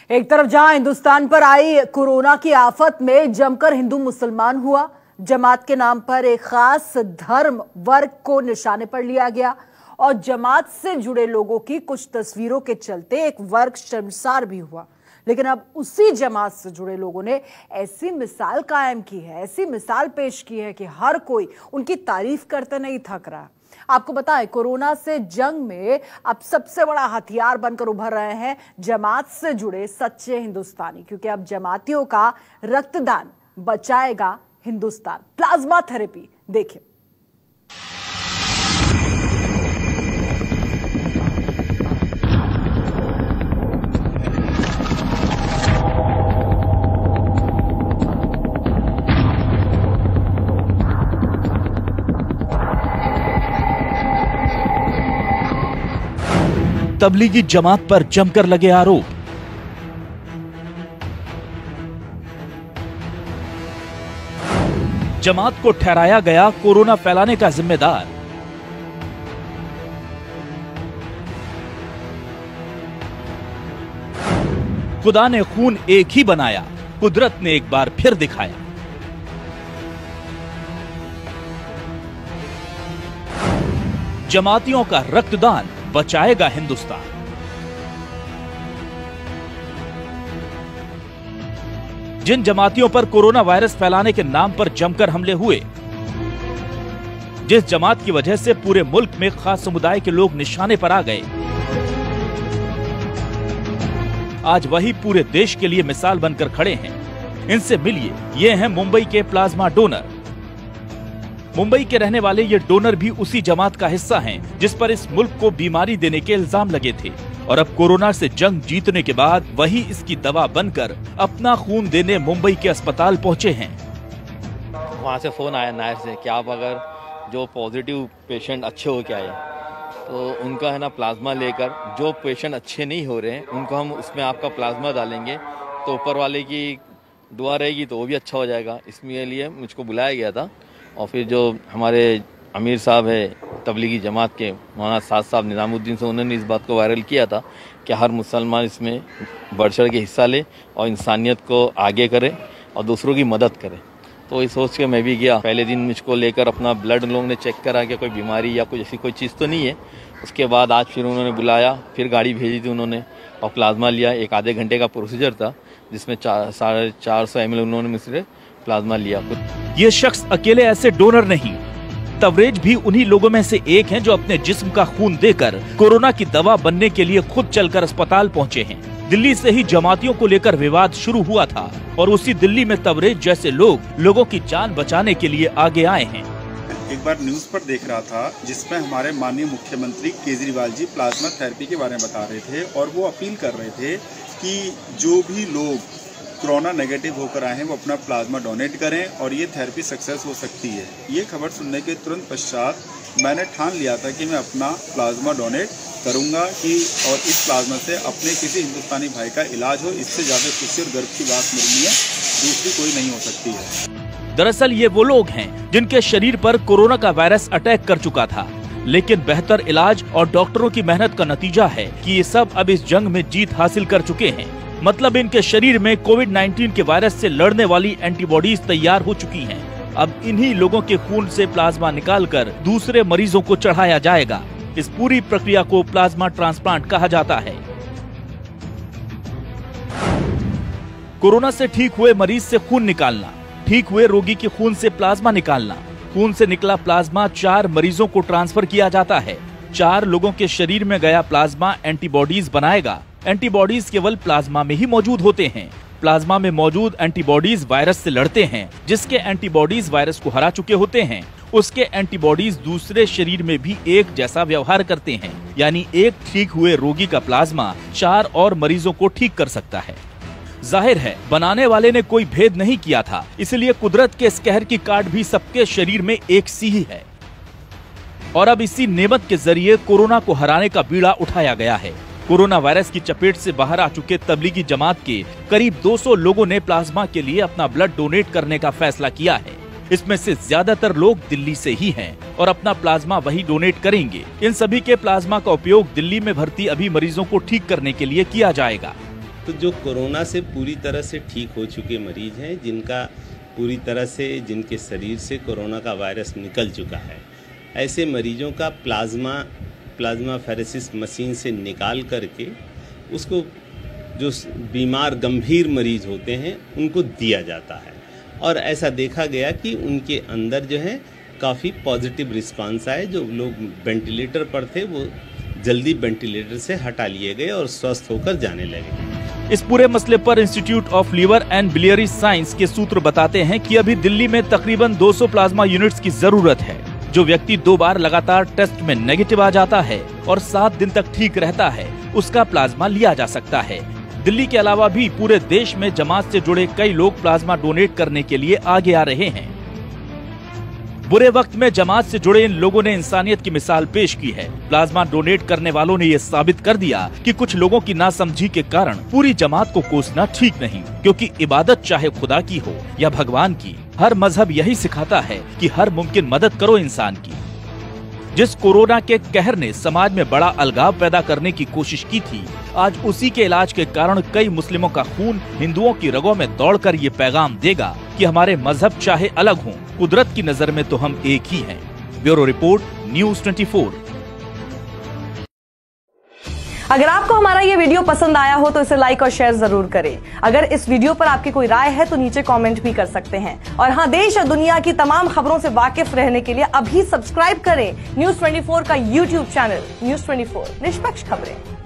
एक तरफ जहां हिंदुस्तान पर आई कोरोना की आफत में जमकर हिंदू मुसलमान हुआ, जमात के नाम पर एक खास धर्म वर्ग को निशाने पर लिया गया और जमात से जुड़े लोगों की कुछ तस्वीरों के चलते एक वर्ग शर्मसार भी हुआ। लेकिन अब उसी जमात से जुड़े लोगों ने ऐसी मिसाल कायम की है, ऐसी मिसाल पेश की है कि हर कोई उनकी तारीफ करते नहीं थक रहा। आपको बताएं, कोरोना से जंग में अब सबसे बड़ा हथियार बनकर उभर रहे हैं जमात से जुड़े सच्चे हिंदुस्तानी, क्योंकि अब जमातियों का रक्तदान बचाएगा हिंदुस्तान। प्लाज्मा थेरेपी देखिए। तबलीगी जमात पर जमकर लगे आरोप। जमात को ठहराया गया कोरोना फैलाने का जिम्मेदार। खुदा ने खून एक ही बनाया, कुदरत ने एक बार फिर दिखाया। जमातियों का रक्तदान बचाएगा हिंदुस्तान। जिन जमातियों पर कोरोना वायरस फैलाने के नाम पर जमकर हमले हुए, जिस जमात की वजह से पूरे मुल्क में खास समुदाय के लोग निशाने पर आ गए, आज वही पूरे देश के लिए मिसाल बनकर खड़े हैं। इनसे मिलिए, ये हैं मुंबई के प्लाज्मा डोनर। मुंबई के रहने वाले ये डोनर भी उसी जमात का हिस्सा हैं जिस पर इस मुल्क को बीमारी देने के इल्जाम लगे थे, और अब कोरोना से जंग जीतने के बाद वही इसकी दवा बनकर अपना खून देने मुंबई के अस्पताल पहुंचे हैं। वहाँ से फोन आया नायर से कि आप अगर जो पॉजिटिव पेशेंट अच्छे हो के आए तो उनका है ना प्लाज्मा लेकर, जो पेशेंट अच्छे नहीं हो रहे हैं उनको हम उसमें आपका प्लाज्मा डालेंगे तो ऊपर वाले की दुआ रहेगी तो वो भी अच्छा हो जाएगा। इसके लिए मुझको बुलाया गया था। और फिर जो हमारे अमीर साहब है तबलीगी जमात के, मौलाना साद साहब निज़ामुद्दीन से, उन्होंने इस बात को वायरल किया था कि हर मुसलमान इसमें बढ़ चढ़ के हिस्सा ले और इंसानियत को आगे करे और दूसरों की मदद करे। तो ये सोच के मैं भी गया। पहले दिन मुझको लेकर अपना ब्लड लोगों ने चेक करा कि कोई बीमारी या कुछ ऐसी कोई चीज़ तो नहीं है। उसके बाद आज फिर उन्होंने बुलाया, फिर गाड़ी भेजी थी उन्होंने और प्लाज्मा लिया। एक आधे घंटे का प्रोसीजर था जिसमें 450 ml उन्होंने मुझसे प्लाज्मा लिया। ये शख्स अकेले ऐसे डोनर नहीं, तवरेज भी उन्हीं लोगों में से एक हैं जो अपने जिस्म का खून देकर कोरोना की दवा बनने के लिए खुद चलकर अस्पताल पहुंचे हैं। दिल्ली से ही जमातियों को लेकर विवाद शुरू हुआ था और उसी दिल्ली में तवरेज जैसे लोग लोगों की जान बचाने के लिए आगे आए हैं। एक बार न्यूज पर देख रहा था जिसमें हमारे माननीय मुख्यमंत्री केजरीवाल जी प्लाज्मा थेरेपी के बारे में बता रहे थे और वो अपील कर रहे थे कि जो भी लोग कोरोना नेगेटिव होकर आए हैं वो अपना प्लाज्मा डोनेट करें और ये थेरेपी सक्सेस हो सकती है। ये खबर सुनने के तुरंत पश्चात मैंने ठान लिया था कि मैं अपना प्लाज्मा डोनेट करूंगा कि और इस प्लाज्मा से अपने किसी हिंदुस्तानी भाई का इलाज हो। इससे ज़्यादा खुशी और गर्व की बात मेरे लिए दूसरी कोई नहीं हो सकती है। दरअसल ये वो लोग हैं जिनके शरीर पर कोरोना का वायरस अटैक कर चुका था, लेकिन बेहतर इलाज और डॉक्टरों की मेहनत का नतीजा है कि ये सब अब इस जंग में जीत हासिल कर चुके हैं। मतलब इनके शरीर में कोविड-19 के वायरस से लड़ने वाली एंटीबॉडीज तैयार हो चुकी हैं। अब इन्हीं लोगों के खून से प्लाज्मा निकालकर दूसरे मरीजों को चढ़ाया जाएगा। इस पूरी प्रक्रिया को प्लाज्मा ट्रांसप्लांट कहा जाता है। कोरोना से ठीक हुए मरीज से खून निकालना, ठीक हुए रोगी के खून से प्लाज्मा निकालना। खून से निकला प्लाज्मा 4 मरीजों को ट्रांसफर किया जाता है। 4 लोगों के शरीर में गया प्लाज्मा एंटीबॉडीज बनाएगा। एंटीबॉडीज केवल प्लाज्मा में ही मौजूद होते हैं। प्लाज्मा में मौजूद एंटीबॉडीज वायरस से लड़ते हैं। जिसके एंटीबॉडीज वायरस को हरा चुके होते हैं, उसके एंटीबॉडीज दूसरे शरीर में भी एक जैसा व्यवहार करते हैं। यानी एक ठीक हुए रोगी का प्लाज्मा 4 और मरीजों को ठीक कर सकता है। जाहिर है बनाने वाले ने कोई भेद नहीं किया था, इसलिए कुदरत के इस कहर की काट भी सबके शरीर में एक सी ही है। और अब इसी नेमत के जरिए कोरोना को हराने का बीड़ा उठाया गया है। कोरोना वायरस की चपेट से बाहर आ चुके तबलीगी जमात के करीब 200 लोगों ने प्लाज्मा के लिए अपना ब्लड डोनेट करने का फैसला किया है। इसमें से ज्यादातर लोग दिल्ली से ही हैं और अपना प्लाज्मा वही डोनेट करेंगे। इन सभी के प्लाज्मा का उपयोग दिल्ली में भर्ती अभी मरीजों को ठीक करने के लिए किया जाएगा। तो जो कोरोना से पूरी तरह से ठीक हो चुके मरीज हैं, जिनका पूरी तरह से जिनके शरीर से कोरोना का वायरस निकल चुका है, ऐसे मरीजों का प्लाज्मा फेरेसिस मशीन से निकाल करके उसको जो बीमार गंभीर मरीज होते हैं उनको दिया जाता है। और ऐसा देखा गया कि उनके अंदर जो है काफ़ी पॉजिटिव रिस्पांस आए। जो लोग वेंटिलेटर पर थे वो जल्दी वेंटिलेटर से हटा लिए गए और स्वस्थ होकर जाने लगे। इस पूरे मसले पर institute of liver and biliary science के सूत्र बताते हैं कि अभी दिल्ली में तकरीबन 200 प्लाज्मा यूनिट्स की जरूरत है। जो व्यक्ति 2 बार लगातार टेस्ट में नेगेटिव आ जाता है और 7 दिन तक ठीक रहता है, उसका प्लाज्मा लिया जा सकता है। दिल्ली के अलावा भी पूरे देश में जमात से जुड़े कई लोग प्लाज्मा डोनेट करने के लिए आगे आ रहे हैं। बुरे वक्त में जमात से जुड़े इन लोगों ने इंसानियत की मिसाल पेश की है। प्लाज्मा डोनेट करने वालों ने ये साबित कर दिया कि कुछ लोगों की नासमझी के कारण पूरी जमात को कोसना ठीक नहीं, क्योंकि इबादत चाहे खुदा की हो या भगवान की, हर मजहब यही सिखाता है कि हर मुमकिन मदद करो इंसान की। जिस कोरोना के कहर ने समाज में बड़ा अलगाव पैदा करने की कोशिश की थी, आज उसी के इलाज के कारण कई मुस्लिमों का खून हिंदुओं की रगों में दौड़कर ये पैगाम देगा कि हमारे मजहब चाहे अलग हों, कुदरत की नजर में तो हम एक ही हैं। Bureau report, news 24। अगर आपको हमारा ये वीडियो पसंद आया हो तो इसे लाइक और शेयर जरूर करें। अगर इस वीडियो पर आपकी कोई राय है तो नीचे कमेंट भी कर सकते हैं। और हाँ, देश और दुनिया की तमाम खबरों से वाकिफ रहने के लिए अभी सब्सक्राइब करें न्यूज़ 24 का YouTube चैनल। न्यूज़ 24, निष्पक्ष खबरें।